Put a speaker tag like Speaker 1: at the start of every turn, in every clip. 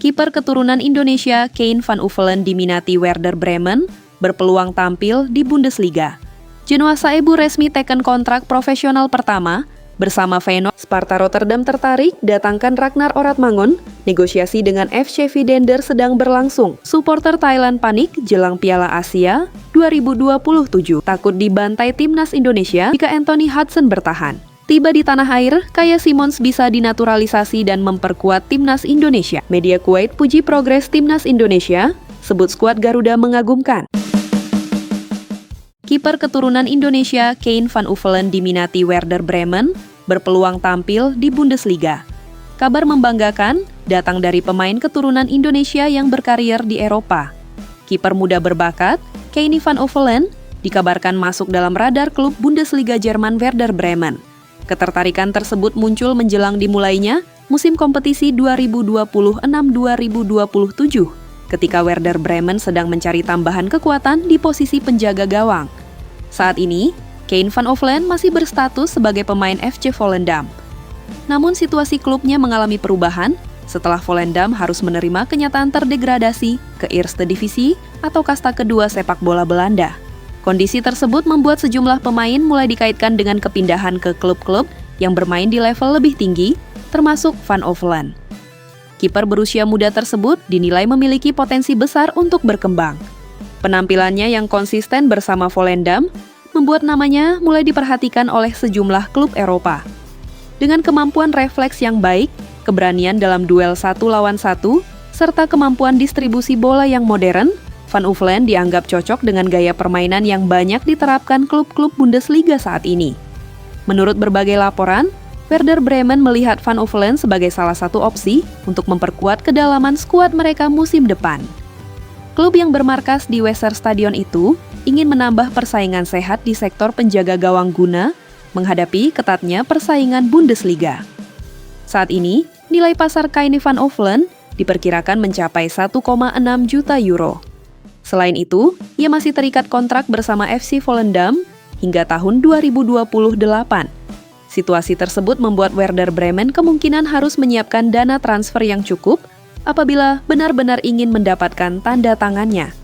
Speaker 1: Kiper keturunan Indonesia Kein van Uffelen diminati Werder Bremen, berpeluang tampil di Bundesliga. Genoa Saebu resmi teken kontrak profesional pertama bersama Feyenoord. Sparta Rotterdam tertarik datangkan Ragnar Oratmangun, negosiasi dengan FC Vidender sedang berlangsung. Supporter Thailand panik jelang Piala Asia 2027, takut dibantai timnas Indonesia jika Anthony Hudson bertahan. Tiba di tanah air, Kaya Simons bisa dinaturalisasi dan memperkuat timnas Indonesia. Media Kuwait puji progres timnas Indonesia, sebut skuad Garuda mengagumkan. Kiper keturunan Indonesia Kein van Uffelen diminati Werder Bremen, berpeluang tampil di Bundesliga. Kabar membanggakan datang dari pemain keturunan Indonesia yang berkarier di Eropa. Kiper muda berbakat, Kein van Uffelen, dikabarkan masuk dalam radar klub Bundesliga Jerman Werder Bremen. Ketertarikan tersebut muncul menjelang dimulainya musim kompetisi 2026-2027, ketika Werder Bremen sedang mencari tambahan kekuatan di posisi penjaga gawang. Saat ini, Kein van Uffelen masih berstatus sebagai pemain FC Volendam. Namun situasi klubnya mengalami perubahan setelah Volendam harus menerima kenyataan terdegradasi ke Eerste Divisie atau kasta kedua sepak bola Belanda. Kondisi tersebut membuat sejumlah pemain mulai dikaitkan dengan kepindahan ke klub-klub yang bermain di level lebih tinggi, termasuk Van Uffelen. Kiper berusia muda tersebut dinilai memiliki potensi besar untuk berkembang. Penampilannya yang konsisten bersama Volendam membuat namanya mulai diperhatikan oleh sejumlah klub Eropa. Dengan kemampuan refleks yang baik, keberanian dalam duel 1 lawan 1, serta kemampuan distribusi bola yang modern, Van Uffelen dianggap cocok dengan gaya permainan yang banyak diterapkan klub-klub Bundesliga saat ini. Menurut berbagai laporan, Werder Bremen melihat Van Uffelen sebagai salah satu opsi untuk memperkuat kedalaman skuad mereka musim depan. Klub yang bermarkas di Weserstadion itu ingin menambah persaingan sehat di sektor penjaga gawang guna menghadapi ketatnya persaingan Bundesliga. Saat ini, nilai pasar Kein van Uffelen diperkirakan mencapai 1,6 juta euro. Selain itu, ia masih terikat kontrak bersama FC Volendam hingga tahun 2028. Situasi tersebut membuat Werder Bremen kemungkinan harus menyiapkan dana transfer yang cukup apabila benar-benar ingin mendapatkan tanda tangannya.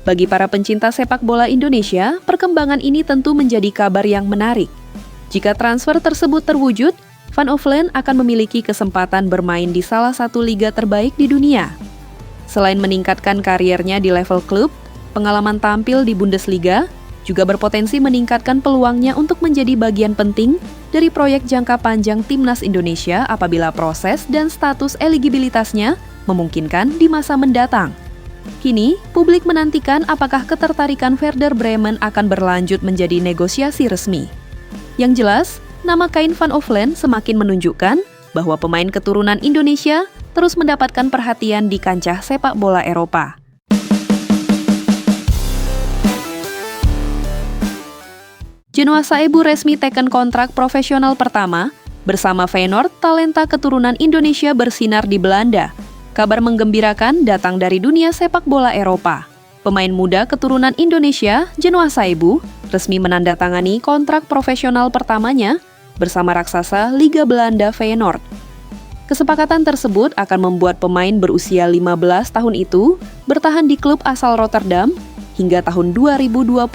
Speaker 1: Bagi para pencinta sepak bola Indonesia, perkembangan ini tentu menjadi kabar yang menarik. Jika transfer tersebut terwujud, Van Uffelen akan memiliki kesempatan bermain di salah satu liga terbaik di dunia. Selain meningkatkan kariernya di level klub, pengalaman tampil di Bundesliga juga berpotensi meningkatkan peluangnya untuk menjadi bagian penting dari proyek jangka panjang timnas Indonesia apabila proses dan status eligibilitasnya memungkinkan di masa mendatang. Kini, publik menantikan apakah ketertarikan Werder Bremen akan berlanjut menjadi negosiasi resmi. Yang jelas, nama Kein van Uffelen semakin menunjukkan bahwa pemain keturunan Indonesia terus mendapatkan perhatian di kancah sepak bola Eropa. Genoa Saebu resmi teken kontrak profesional pertama bersama Feyenoord. Talenta keturunan Indonesia bersinar di Belanda. Kabar menggembirakan datang dari dunia sepak bola Eropa. Pemain muda keturunan Indonesia, Genoa Saebu, resmi menandatangani kontrak profesional pertamanya bersama raksasa Liga Belanda Feyenoord. Kesepakatan tersebut akan membuat pemain berusia 15 tahun itu bertahan di klub asal Rotterdam hingga tahun 2029.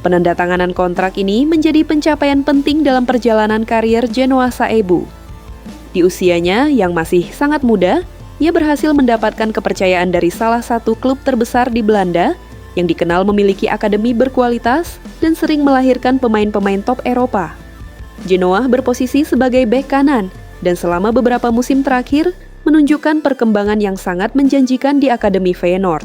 Speaker 1: Penandatanganan kontrak ini menjadi pencapaian penting dalam perjalanan karier Genoa Saebu. Di usianya yang masih sangat muda, ia berhasil mendapatkan kepercayaan dari salah satu klub terbesar di Belanda yang dikenal memiliki akademi berkualitas dan sering melahirkan pemain-pemain top Eropa. Genoa berposisi sebagai bek kanan dan selama beberapa musim terakhir menunjukkan perkembangan yang sangat menjanjikan di Akademi Feyenoord.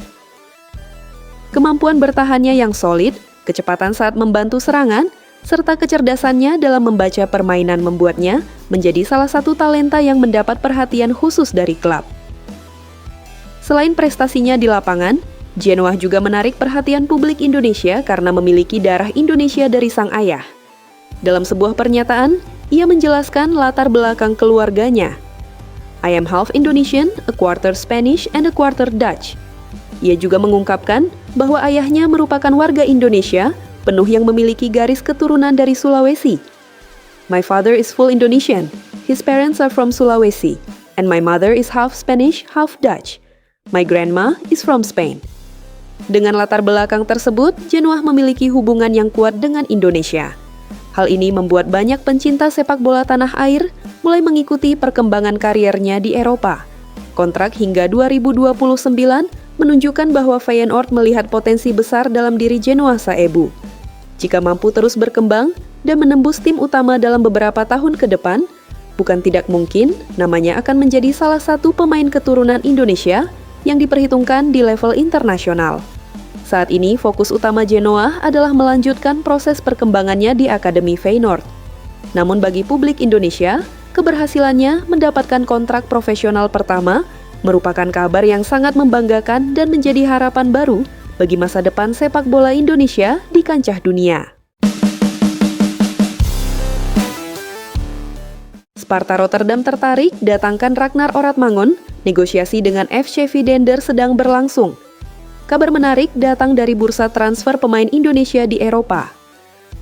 Speaker 1: Kemampuan bertahannya yang solid, kecepatan saat membantu serangan, serta kecerdasannya dalam membaca permainan membuatnya menjadi salah satu talenta yang mendapat perhatian khusus dari klub. Selain prestasinya di lapangan, Genoa juga menarik perhatian publik Indonesia karena memiliki darah Indonesia dari sang ayah. Dalam sebuah pernyataan, ia menjelaskan latar belakang keluarganya. I am half Indonesian, a quarter Spanish, and a quarter Dutch. Ia juga mengungkapkan bahwa ayahnya merupakan warga Indonesia, penuh yang memiliki garis keturunan dari Sulawesi. My father is full Indonesian. His parents are from Sulawesi, And my mother is half Spanish, half Dutch. My grandma is from Spain. Dengan latar belakang tersebut, Genoa memiliki hubungan yang kuat dengan Indonesia. Hal ini membuat banyak pencinta sepak bola tanah air mulai mengikuti perkembangan kariernya di Eropa. Kontrak hingga 2029 menunjukkan bahwa Feyenoord melihat potensi besar dalam diri Genoa Saebu. Jika mampu terus berkembang dan menembus tim utama dalam beberapa tahun ke depan, bukan tidak mungkin namanya akan menjadi salah satu pemain keturunan Indonesia yang diperhitungkan di level internasional. Saat ini, fokus utama Genoa adalah melanjutkan proses perkembangannya di Akademi Feyenoord. Namun bagi publik Indonesia, keberhasilannya mendapatkan kontrak profesional pertama merupakan kabar yang sangat membanggakan dan menjadi harapan baru bagi masa depan sepak bola Indonesia di kancah dunia. Sparta Rotterdam tertarik datangkan Ragnar Oratmangun, negosiasi dengan FC Vidender sedang berlangsung. Kabar menarik datang dari bursa transfer pemain Indonesia di Eropa.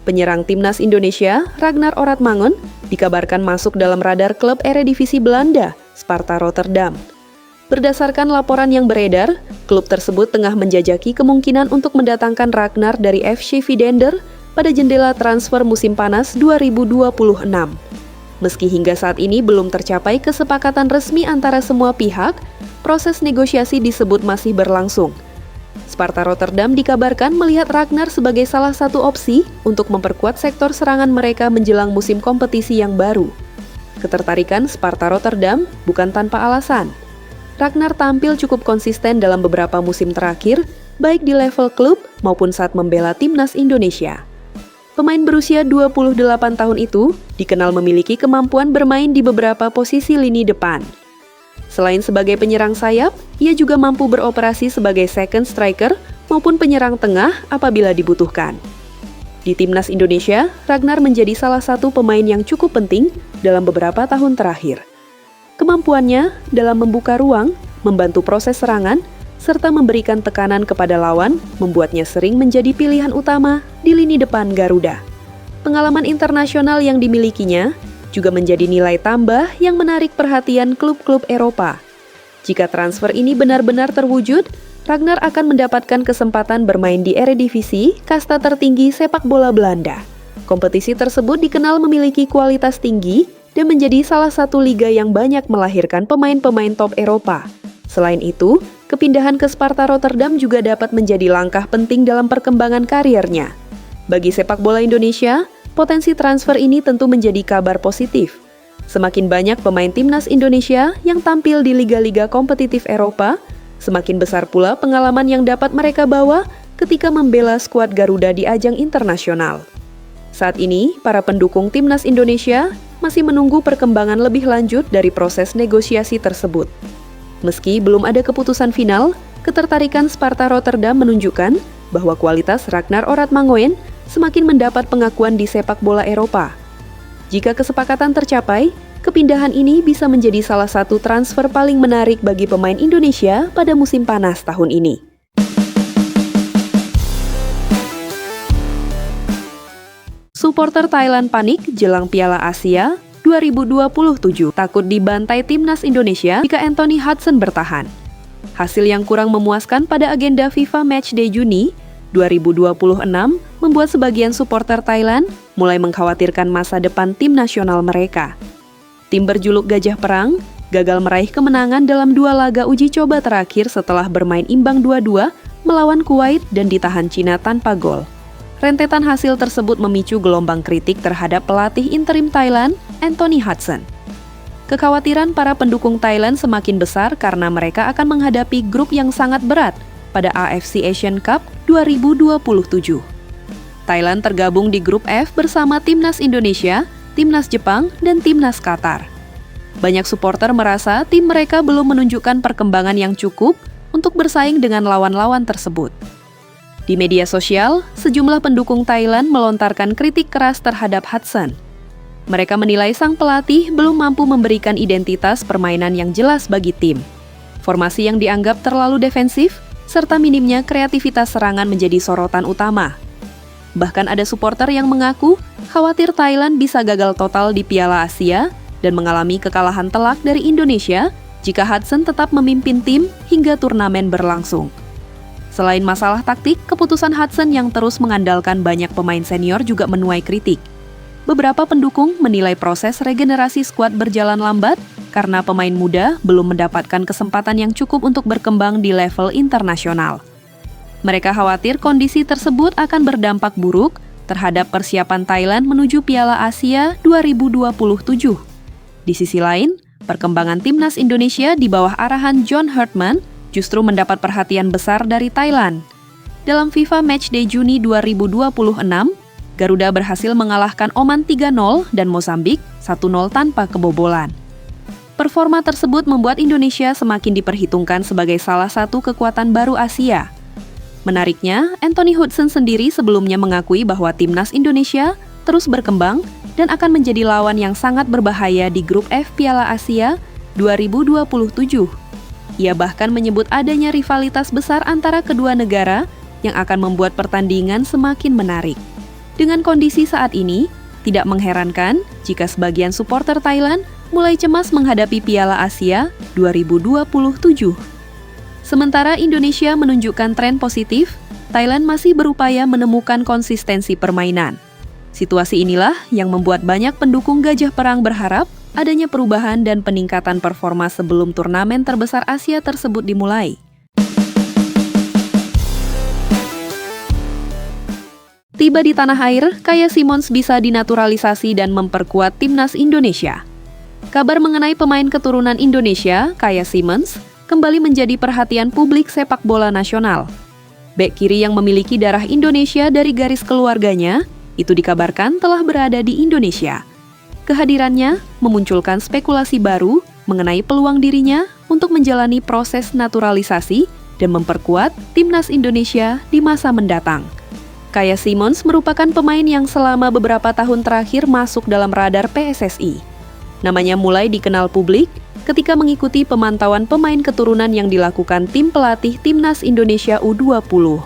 Speaker 1: Penyerang timnas Indonesia, Ragnar Oratmangun, dikabarkan masuk dalam radar klub Eredivisie Belanda, Sparta Rotterdam. Berdasarkan laporan yang beredar, klub tersebut tengah menjajaki kemungkinan untuk mendatangkan Ragnar dari FC Vidender pada jendela transfer musim panas 2026. Meski hingga saat ini belum tercapai kesepakatan resmi antara semua pihak, proses negosiasi disebut masih berlangsung. Sparta Rotterdam dikabarkan melihat Ragnar sebagai salah satu opsi untuk memperkuat sektor serangan mereka menjelang musim kompetisi yang baru. Ketertarikan Sparta Rotterdam bukan tanpa alasan. Ragnar tampil cukup konsisten dalam beberapa musim terakhir, baik di level klub maupun saat membela timnas Indonesia. Pemain berusia 28 tahun itu dikenal memiliki kemampuan bermain di beberapa posisi lini depan. Selain sebagai penyerang sayap, ia juga mampu beroperasi sebagai second striker maupun penyerang tengah apabila dibutuhkan. Di timnas Indonesia, Ragnar menjadi salah satu pemain yang cukup penting dalam beberapa tahun terakhir. Kemampuannya dalam membuka ruang, membantu proses serangan, serta memberikan tekanan kepada lawan membuatnya sering menjadi pilihan utama di lini depan Garuda. Pengalaman internasional yang dimilikinya juga menjadi nilai tambah yang menarik perhatian klub-klub Eropa. Jika transfer ini benar-benar terwujud, Ragnar akan mendapatkan kesempatan bermain di Eredivisie, kasta tertinggi sepak bola Belanda. Kompetisi tersebut dikenal memiliki kualitas tinggi dan menjadi salah satu liga yang banyak melahirkan pemain-pemain top Eropa. Selain itu, kepindahan ke Sparta Rotterdam juga dapat menjadi langkah penting dalam perkembangan kariernya. Bagi sepak bola Indonesia, potensi transfer ini tentu menjadi kabar positif. Semakin banyak pemain timnas Indonesia yang tampil di liga-liga kompetitif Eropa, semakin besar pula pengalaman yang dapat mereka bawa ketika membela skuad Garuda di ajang internasional. Saat ini, para pendukung timnas Indonesia masih menunggu perkembangan lebih lanjut dari proses negosiasi tersebut. Meski belum ada keputusan final, ketertarikan Sparta Rotterdam menunjukkan bahwa kualitas Ragnar Oratmangun semakin mendapat pengakuan di sepak bola Eropa. Jika kesepakatan tercapai, kepindahan ini bisa menjadi salah satu transfer paling menarik bagi pemain Indonesia pada musim panas tahun ini. Supporter Thailand panik jelang Piala Asia 2027, takut dibantai timnas Indonesia jika Anthony Hudson bertahan. Hasil yang kurang memuaskan pada agenda FIFA Matchday Juni 2026 membuat sebagian supporter Thailand mulai mengkhawatirkan masa depan tim nasional mereka. Tim berjuluk Gajah Perang gagal meraih kemenangan dalam 2 laga uji coba terakhir setelah bermain imbang 2-2 melawan Kuwait dan ditahan Cina tanpa gol. Rentetan hasil tersebut memicu gelombang kritik terhadap pelatih interim Thailand, Anthony Hudson. Kekhawatiran para pendukung Thailand semakin besar karena mereka akan menghadapi grup yang sangat berat pada AFC Asian Cup 2027. Thailand tergabung di grup F bersama Timnas Indonesia, Timnas Jepang, dan Timnas Qatar. Banyak supporter merasa tim mereka belum menunjukkan perkembangan yang cukup untuk bersaing dengan lawan-lawan tersebut. Di media sosial, sejumlah pendukung Thailand melontarkan kritik keras terhadap Hudson. Mereka menilai sang pelatih belum mampu memberikan identitas permainan yang jelas bagi tim. Formasi yang dianggap terlalu defensif, serta minimnya kreativitas serangan menjadi sorotan utama. Bahkan ada supporter yang mengaku khawatir Thailand bisa gagal total di Piala Asia dan mengalami kekalahan telak dari Indonesia jika Hudson tetap memimpin tim hingga turnamen berlangsung. Selain masalah taktik, keputusan Hudson yang terus mengandalkan banyak pemain senior juga menuai kritik. Beberapa pendukung menilai proses regenerasi skuad berjalan lambat karena pemain muda belum mendapatkan kesempatan yang cukup untuk berkembang di level internasional. Mereka khawatir kondisi tersebut akan berdampak buruk terhadap persiapan Thailand menuju Piala Asia 2027. Di sisi lain, perkembangan timnas Indonesia di bawah arahan John Herdman justru mendapat perhatian besar dari Thailand. Dalam FIFA Matchday Juni 2026, Garuda berhasil mengalahkan Oman 3-0 dan Mozambik 1-0 tanpa kebobolan. Performa tersebut membuat Indonesia semakin diperhitungkan sebagai salah satu kekuatan baru Asia. Menariknya, Anthony Hudson sendiri sebelumnya mengakui bahwa timnas Indonesia terus berkembang dan akan menjadi lawan yang sangat berbahaya di grup F Piala Asia 2027. Ia bahkan menyebut adanya rivalitas besar antara kedua negara yang akan membuat pertandingan semakin menarik. Dengan kondisi saat ini, tidak mengherankan jika sebagian supporter Thailand mulai cemas menghadapi Piala Asia 2027. Sementara Indonesia menunjukkan tren positif, Thailand masih berupaya menemukan konsistensi permainan. Situasi inilah yang membuat banyak pendukung Gajah Perang berharap adanya perubahan dan peningkatan performa sebelum turnamen terbesar Asia tersebut dimulai. Tiba di tanah air, Kaya Simons bisa dinaturalisasi dan memperkuat timnas Indonesia. Kabar mengenai pemain keturunan Indonesia, Kaya Simons, kembali menjadi perhatian publik sepak bola nasional. Bek kiri yang memiliki darah Indonesia dari garis keluarganya, itu dikabarkan telah berada di Indonesia. Kehadirannya memunculkan spekulasi baru mengenai peluang dirinya untuk menjalani proses naturalisasi dan memperkuat timnas Indonesia di masa mendatang. Kaya Simons merupakan pemain yang selama beberapa tahun terakhir masuk dalam radar PSSI. Namanya mulai dikenal publik ketika mengikuti pemantauan pemain keturunan yang dilakukan tim pelatih Timnas Indonesia U20.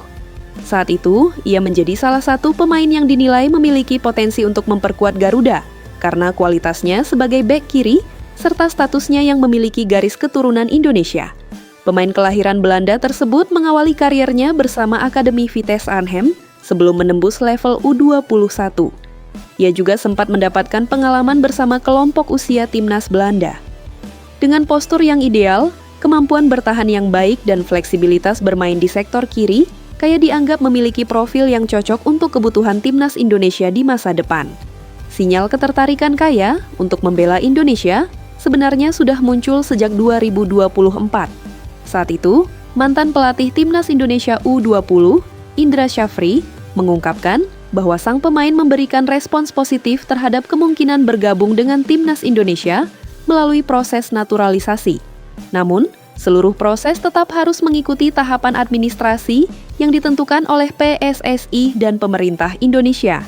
Speaker 1: Saat itu, ia menjadi salah satu pemain yang dinilai memiliki potensi untuk memperkuat Garuda karena kualitasnya sebagai bek kiri serta statusnya yang memiliki garis keturunan Indonesia. Pemain kelahiran Belanda tersebut mengawali karirnya bersama Akademi Vitesse Arnhem sebelum menembus level U21. Ia juga sempat mendapatkan pengalaman bersama kelompok usia timnas Belanda. Dengan postur yang ideal, kemampuan bertahan yang baik dan fleksibilitas bermain di sektor kiri, Kaya dianggap memiliki profil yang cocok untuk kebutuhan timnas Indonesia di masa depan. Sinyal ketertarikan Kaya untuk membela Indonesia sebenarnya sudah muncul sejak 2024. Saat itu, mantan pelatih timnas Indonesia U20, Indra Syafri, mengungkapkan bahwa sang pemain memberikan respons positif terhadap kemungkinan bergabung dengan timnas Indonesia melalui proses naturalisasi. Namun, seluruh proses tetap harus mengikuti tahapan administrasi yang ditentukan oleh PSSI dan pemerintah Indonesia.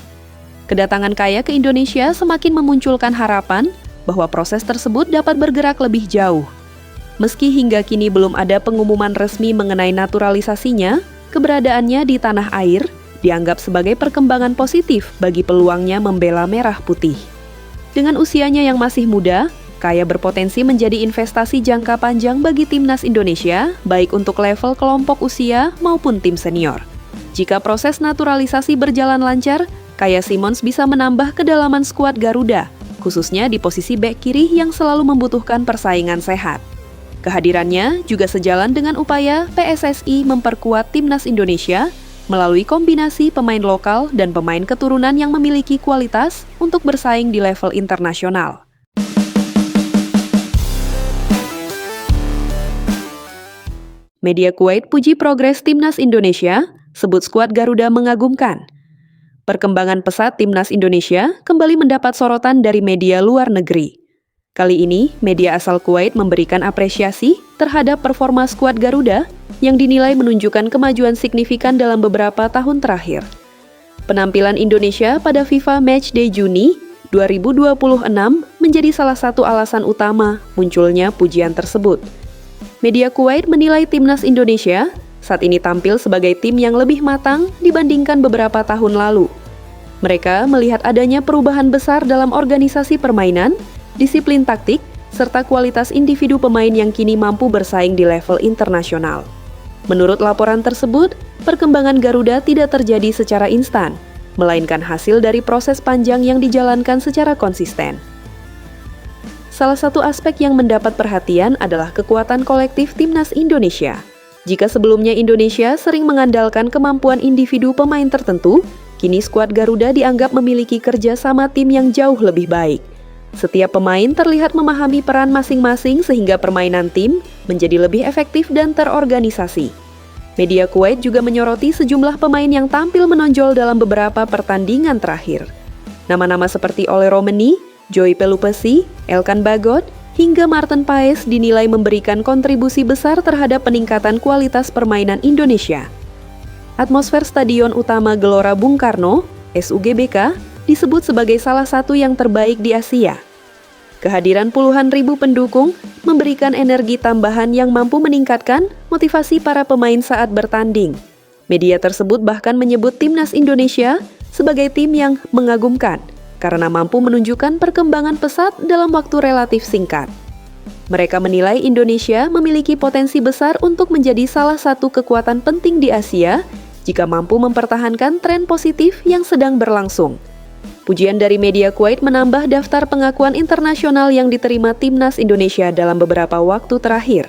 Speaker 1: Kedatangan Kaya ke Indonesia semakin memunculkan harapan bahwa proses tersebut dapat bergerak lebih jauh. Meski hingga kini belum ada pengumuman resmi mengenai naturalisasinya, keberadaannya di tanah air dianggap sebagai perkembangan positif bagi peluangnya membela merah putih. Dengan usianya yang masih muda, Kaya berpotensi menjadi investasi jangka panjang bagi timnas Indonesia, baik untuk level kelompok usia maupun tim senior. Jika proses naturalisasi berjalan lancar, Kaya Simons bisa menambah kedalaman skuad Garuda, khususnya di posisi bek kiri yang selalu membutuhkan persaingan sehat. Kehadirannya juga sejalan dengan upaya PSSI memperkuat timnas Indonesia melalui kombinasi pemain lokal dan pemain keturunan yang memiliki kualitas untuk bersaing di level internasional. Media Kuwait puji progres timnas Indonesia, sebut skuad Garuda mengagumkan. Perkembangan pesat timnas Indonesia kembali mendapat sorotan dari media luar negeri. Kali ini, media asal Kuwait memberikan apresiasi terhadap performa skuad Garuda yang dinilai menunjukkan kemajuan signifikan dalam beberapa tahun terakhir. Penampilan Indonesia pada FIFA Matchday Juni 2026 menjadi salah satu alasan utama munculnya pujian tersebut. Media Kuwait menilai timnas Indonesia saat ini tampil sebagai tim yang lebih matang dibandingkan beberapa tahun lalu. Mereka melihat adanya perubahan besar dalam organisasi permainan disiplin taktik, serta kualitas individu pemain yang kini mampu bersaing di level internasional. Menurut laporan tersebut, perkembangan Garuda tidak terjadi secara instan, melainkan hasil dari proses panjang yang dijalankan secara konsisten. Salah satu aspek yang mendapat perhatian adalah kekuatan kolektif timnas Indonesia. Jika sebelumnya Indonesia sering mengandalkan kemampuan individu pemain tertentu, kini skuad Garuda dianggap memiliki kerja sama tim yang jauh lebih baik. Setiap pemain terlihat memahami peran masing-masing sehingga permainan tim menjadi lebih efektif dan terorganisasi. Media Kuwait juga menyoroti sejumlah pemain yang tampil menonjol dalam beberapa pertandingan terakhir. Nama-nama seperti Ole Romeni, Joy Pelupesi, Elkan Bagot, hingga Martin Paes dinilai memberikan kontribusi besar terhadap peningkatan kualitas permainan Indonesia. Atmosfer Stadion Utama Gelora Bung Karno, SUGBK, disebut sebagai salah satu yang terbaik di Asia. Kehadiran puluhan ribu pendukung memberikan energi tambahan yang mampu meningkatkan motivasi para pemain saat bertanding. Media tersebut bahkan menyebut timnas Indonesia sebagai tim yang mengagumkan karena mampu menunjukkan perkembangan pesat dalam waktu relatif singkat. Mereka menilai Indonesia memiliki potensi besar untuk menjadi salah satu kekuatan penting di Asia jika mampu mempertahankan tren positif yang sedang berlangsung. Pujian dari media Kuwait menambah daftar pengakuan internasional yang diterima timnas Indonesia dalam beberapa waktu terakhir.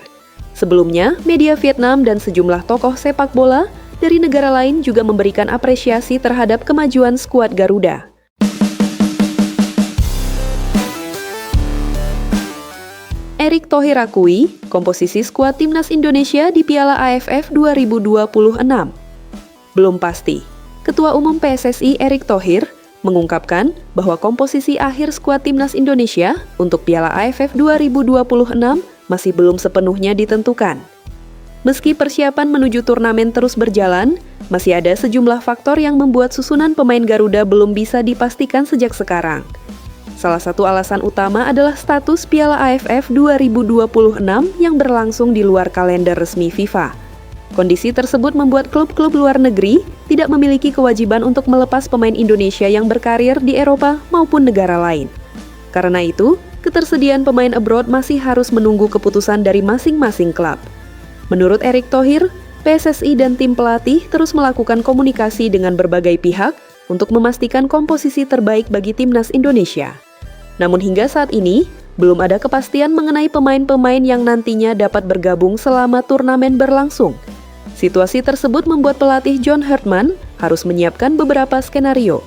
Speaker 1: Sebelumnya, media Vietnam dan sejumlah tokoh sepak bola dari negara lain juga memberikan apresiasi terhadap kemajuan skuad Garuda. Erick Thohir akui komposisi skuad timnas Indonesia di Piala AFF 2026. Belum pasti. Ketua Umum PSSI Erick Thohir mengungkapkan bahwa komposisi akhir skuad timnas Indonesia untuk Piala AFF 2026 masih belum sepenuhnya ditentukan. Meski persiapan menuju turnamen terus berjalan, masih ada sejumlah faktor yang membuat susunan pemain Garuda belum bisa dipastikan sejak sekarang. Salah satu alasan utama adalah status Piala AFF 2026 yang berlangsung di luar kalender resmi FIFA. Kondisi tersebut membuat klub-klub luar negeri tidak memiliki kewajiban untuk melepas pemain Indonesia yang berkarir di Eropa maupun negara lain. Karena itu, ketersediaan pemain abroad masih harus menunggu keputusan dari masing-masing klub. Menurut Erick Thohir, PSSI dan tim pelatih terus melakukan komunikasi dengan berbagai pihak untuk memastikan komposisi terbaik bagi timnas Indonesia. Namun hingga saat ini, belum ada kepastian mengenai pemain-pemain yang nantinya dapat bergabung selama turnamen berlangsung. Situasi tersebut membuat pelatih John Hartman harus menyiapkan beberapa skenario.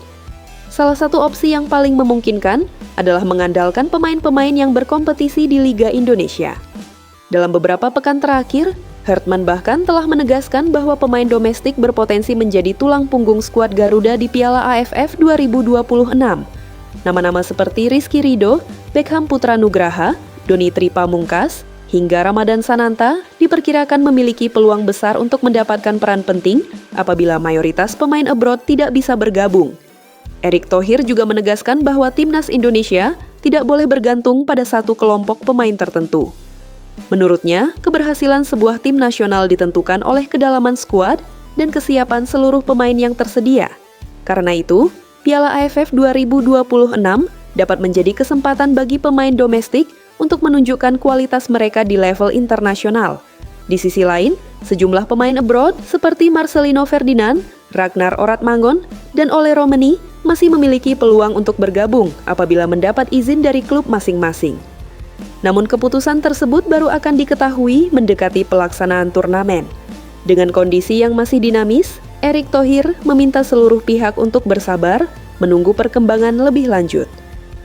Speaker 1: Salah satu opsi yang paling memungkinkan adalah mengandalkan pemain-pemain yang berkompetisi di Liga Indonesia. Dalam beberapa pekan terakhir, Hartman bahkan telah menegaskan bahwa pemain domestik berpotensi menjadi tulang punggung skuad Garuda di Piala AFF 2026. Nama-nama seperti Rizky Ridho, Beckham Putra Nugraha, Doni Tri Pamungkas, hingga Ramadan Sananta diperkirakan memiliki peluang besar untuk mendapatkan peran penting apabila mayoritas pemain abroad tidak bisa bergabung. Erick Thohir juga menegaskan bahwa timnas Indonesia tidak boleh bergantung pada satu kelompok pemain tertentu. Menurutnya, keberhasilan sebuah tim nasional ditentukan oleh kedalaman skuad dan kesiapan seluruh pemain yang tersedia. Karena itu, Piala AFF 2026 dapat menjadi kesempatan bagi pemain domestik untuk menunjukkan kualitas mereka di level internasional. Di sisi lain, sejumlah pemain abroad seperti Marcelino Ferdinand, Ragnar Oratmangun, dan Ole Romeni masih memiliki peluang untuk bergabung apabila mendapat izin dari klub masing-masing. Namun keputusan tersebut baru akan diketahui mendekati pelaksanaan turnamen. Dengan kondisi yang masih dinamis, Erick Thohir meminta seluruh pihak untuk bersabar menunggu perkembangan lebih lanjut.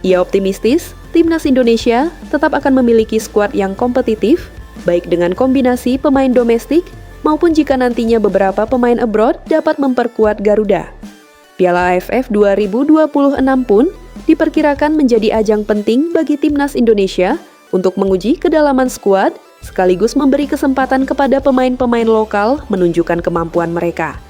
Speaker 1: Ia optimistis, timnas Indonesia tetap akan memiliki skuad yang kompetitif, baik dengan kombinasi pemain domestik maupun jika nantinya beberapa pemain abroad dapat memperkuat Garuda. Piala AFF 2026 pun diperkirakan menjadi ajang penting bagi timnas Indonesia untuk menguji kedalaman skuad sekaligus memberi kesempatan kepada pemain-pemain lokal menunjukkan kemampuan mereka.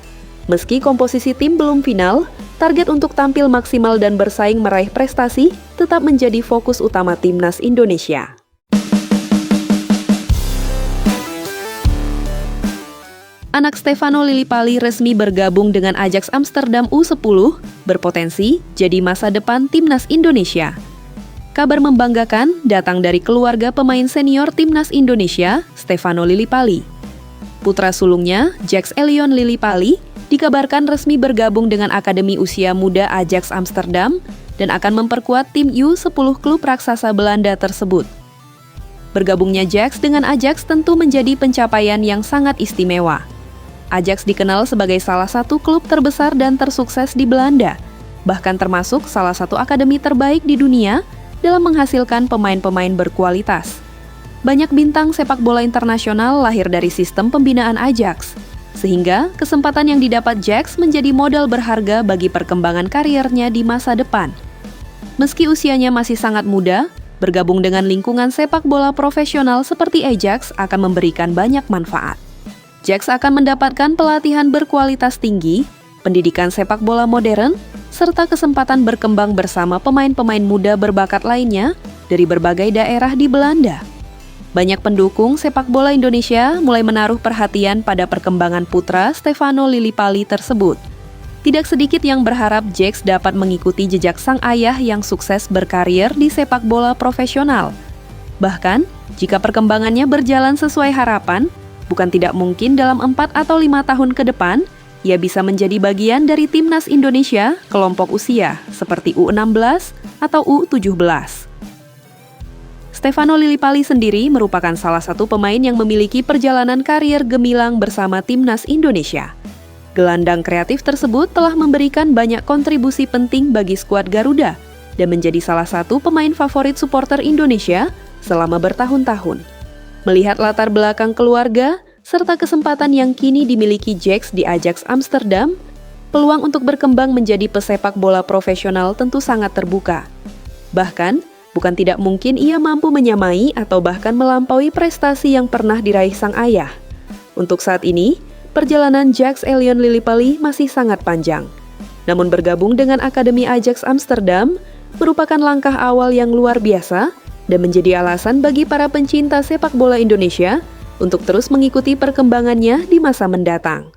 Speaker 1: Meski komposisi tim belum final, target untuk tampil maksimal dan bersaing meraih prestasi tetap menjadi fokus utama timnas Indonesia. Anak Stefano Lillipali resmi bergabung dengan Ajax Amsterdam U10, berpotensi jadi masa depan timnas Indonesia. Kabar membanggakan datang dari keluarga pemain senior timnas Indonesia, Stefano Lillipali. Putra sulungnya, Jax Elion Lillipali, dikabarkan resmi bergabung dengan Akademi Usia Muda Ajax Amsterdam dan akan memperkuat tim U10 klub raksasa Belanda tersebut. Bergabungnya Jax dengan Ajax tentu menjadi pencapaian yang sangat istimewa. Ajax dikenal sebagai salah satu klub terbesar dan tersukses di Belanda, bahkan termasuk salah satu akademi terbaik di dunia dalam menghasilkan pemain-pemain berkualitas. Banyak bintang sepak bola internasional lahir dari sistem pembinaan Ajax, sehingga kesempatan yang didapat Jax menjadi modal berharga bagi perkembangan kariernya di masa depan. Meski usianya masih sangat muda, bergabung dengan lingkungan sepak bola profesional seperti Ajax akan memberikan banyak manfaat. Jax akan mendapatkan pelatihan berkualitas tinggi, pendidikan sepak bola modern, serta kesempatan berkembang bersama pemain-pemain muda berbakat lainnya dari berbagai daerah di Belanda. Banyak pendukung sepak bola Indonesia mulai menaruh perhatian pada perkembangan putra Stefano Lillipali tersebut. Tidak sedikit yang berharap Jax dapat mengikuti jejak sang ayah yang sukses berkarir di sepak bola profesional. Bahkan, jika perkembangannya berjalan sesuai harapan, bukan tidak mungkin dalam 4 atau 5 tahun ke depan, ia bisa menjadi bagian dari timnas Indonesia kelompok usia seperti U16 atau U17. Stefano Lillipali sendiri merupakan salah satu pemain yang memiliki perjalanan karier gemilang bersama timnas Indonesia. Gelandang kreatif tersebut telah memberikan banyak kontribusi penting bagi skuad Garuda dan menjadi salah satu pemain favorit supporter Indonesia selama bertahun-tahun. Melihat latar belakang keluarga, serta kesempatan yang kini dimiliki Jax di Ajax Amsterdam, peluang untuk berkembang menjadi pesepak bola profesional tentu sangat terbuka. Bahkan, bukan tidak mungkin ia mampu menyamai atau bahkan melampaui prestasi yang pernah diraih sang ayah. Untuk saat ini, perjalanan Jax Elion Lillipali masih sangat panjang. Namun bergabung dengan Akademi Ajax Amsterdam merupakan langkah awal yang luar biasa dan menjadi alasan bagi para pencinta sepak bola Indonesia untuk terus mengikuti perkembangannya di masa mendatang.